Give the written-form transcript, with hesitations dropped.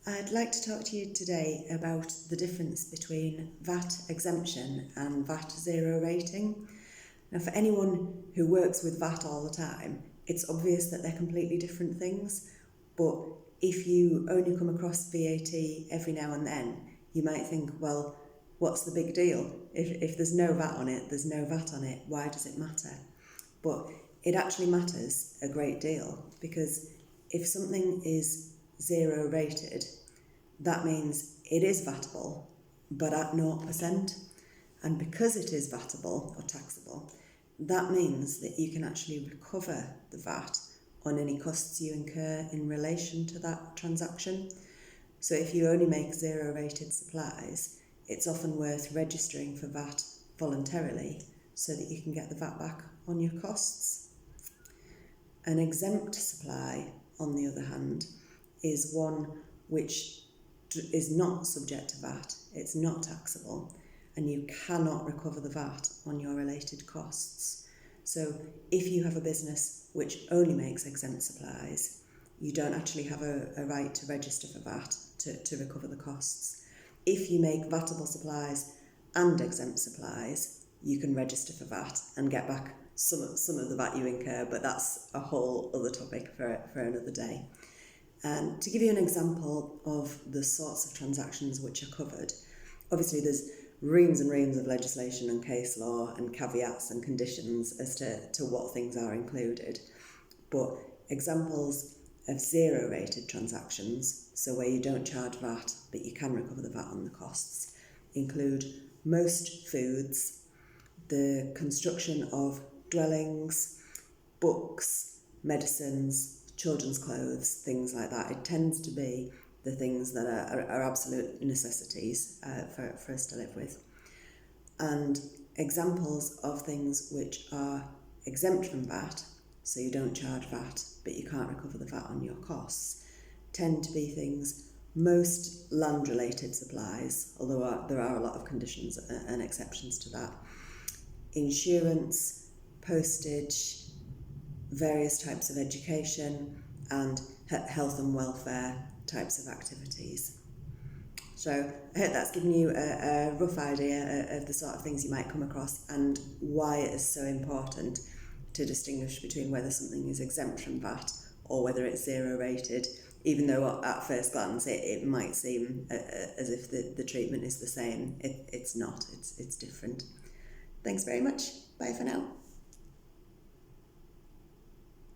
I'd like to talk to you today about the difference between VAT exemption and VAT zero rating. Now, for anyone who works with VAT all the time, it's obvious that they're completely different things, but if you only come across VAT every now and then, you might think, well, what's the big deal? If there's no VAT on it, there's no VAT on it, why does it matter? But it actually matters a great deal, because if something is zero rated, that means it is vatable, but at 0%. And because it is vatable or taxable, that means that you can actually recover the VAT on any costs you incur in relation to that transaction. So if you only make zero rated supplies, it's often worth registering for VAT voluntarily so that you can get the VAT back on your costs. An exempt supply, on the other hand, is one which is not subject to VAT, it's not taxable, and you cannot recover the VAT on your related costs. So if you have a business which only makes exempt supplies, you don't actually have a right to register for VAT to recover the costs. If you make vatable supplies and exempt supplies, you can register for VAT and get back some of the VAT you incur, but that's a whole other topic for another day. And to give you an example of the sorts of transactions which are covered, obviously there's reams and reams of legislation and case law and caveats and conditions as to what things are included. But examples of zero rated transactions, so where you don't charge VAT but you can recover the VAT on the costs, include most foods, the construction of dwellings, books, medicines, children's clothes, things like that. It tends to be the things that are absolute necessities for us to live with. And examples of things which are exempt from VAT, so you don't charge VAT but you can't recover the VAT on your costs, tend to be things, most land-related supplies, although there are a lot of conditions and exceptions to that, insurance, postage, various types of education, and health and welfare types of activities. So I hope that's given you a rough idea of the sort of things you might come across and why it is so important to distinguish between whether something is exempt from VAT or whether it's zero rated, even though at first glance it might seem as if the treatment is the same. It's not, it's different. Thanks very much. Bye for now.